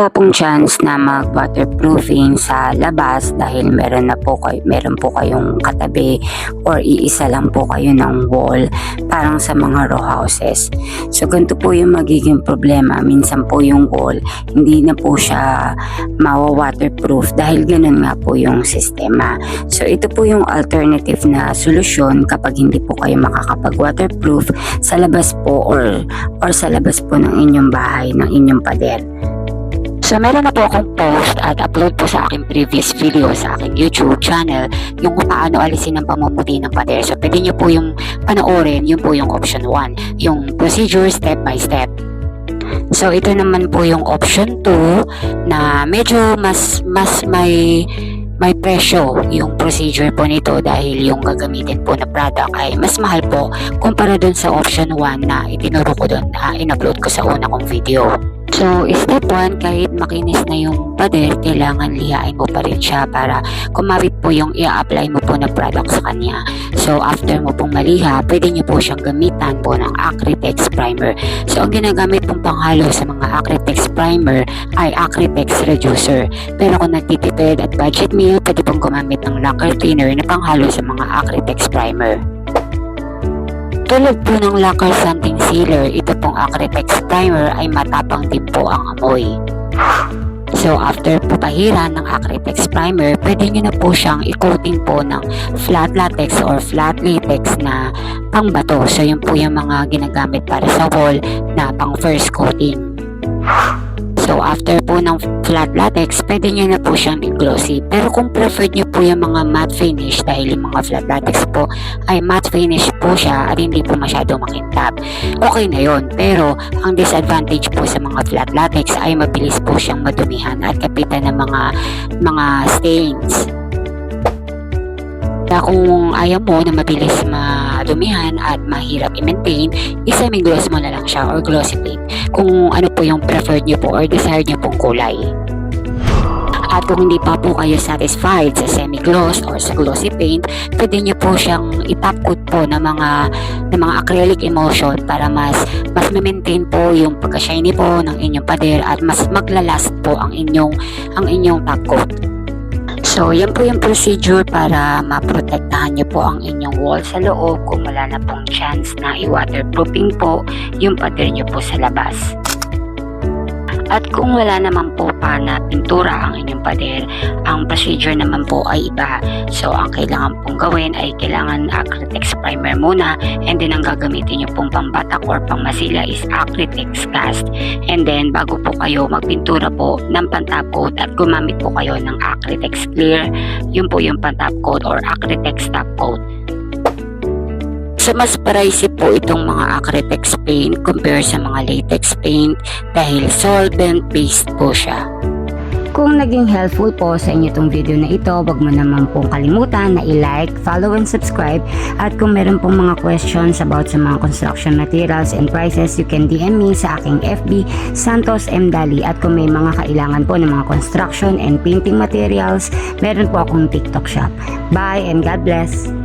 po pong chance na mag-waterproofing sa labas dahil meron po kayong katabi or iisa lang po kayo ng wall parang sa mga row houses. So ganito po yung magiging problema. Minsan po yung wall hindi na po siya mawa-waterproof dahil ganun nga po yung sistema. So ito po yung alternative na solusyon kapag hindi po kayo makakapag-waterproof sa labas po or sa labas po ng inyong bahay, ng inyong pader. So meron na po akong post at upload po sa aking previous video sa aking YouTube channel yung kung paano alisin ang pamumuti ng pader. So pwede nyo po yung panoorin, yun po yung option 1, yung procedure step by step. So ito naman po yung option 2 na medyo mas may presyo yung procedure po nito dahil yung gagamitin po na product ay mas mahal po kumpara dun sa option 1 na itinuro ko dun, in-upload ko sa una kong video. So, step 1, kahit makinis na yung pader, kailangan lihain mo pa rin siya para kumawit po yung i-apply mo po na product sa kanya. So, after mo pong maliha, pwede nyo po siyang gamitan po ng Acrytex Primer. So, ang ginagamit pong panghalo sa mga Acrytex Primer ay Acrytex Reducer. Pero kung nagtitipid at budget meal, pwede pong gumamit ng lacquer thinner na panghalo sa mga Acrytex Primer. Tulad po ng lacquer sanding sealer, ito pong Acrytex Primer ay matapang din po ang amoy. So after po pahiran ng Acrytex Primer, pwede nyo na po siyang i-coating po ng flat latex or flat latex na pangbato. So yun po yung mga ginagamit para sa wall na pang first coating. So after po ng flat latex, pwede nyo na po siyang i-glossy. Pero kung preferred nyo po yung mga matte finish dahil yung mga flat latex po ay matte finish po siya at hindi po masyado makintab, okay na yun. Pero ang disadvantage po sa mga flat latex ay mabilis po siyang madumihan at kapitan ng mga stains. Kung ayaw mo na mabilis madumihan at mahirap i-maintain, i-semi-gloss mo na lang siya or glossy paint kung ano po yung preferred nyo po or desired nyo pong kulay. At kung hindi pa po kayo satisfied sa semi-gloss or sa glossy paint, pwede nyo po siyang i-top coat po ng mga acrylic emulsion para mas ma-maintain po yung pagka-shiny po ng inyong pader at mas maglalast po ang inyong top coat. So, yan po yung procedure para maprotektahan nyo po ang inyong wall sa loob kung wala na pong chance na i-waterproofing po yung pader nyo po sa labas. At kung wala naman po pa na pintura ang inyong pader, ang procedure naman po ay iba. So, ang kailangan pong gawin ay kailangan Acrytex Primer muna, and then ang gagamitin nyo pong pambatak or pangmasila is Acrytex Cast. And then, bago po kayo magpintura po ng pantop coat at gumamit po kayo ng Acrytex Clear, yun po yung pantop coat or Acrytex Top Coat. So mas pricey po itong mga Acrytex paint compare sa mga latex paint dahil solvent based po siya. Kung naging helpful po sa inyo itong video na ito, wag mo naman pong kalimutan na i-like, follow and subscribe. At kung meron pong mga questions about sa mga construction materials and prices, you can DM me sa aking FB Santos M. Dali. At kung may mga kailangan po ng mga construction and painting materials, meron po akong TikTok shop. Bye and God bless!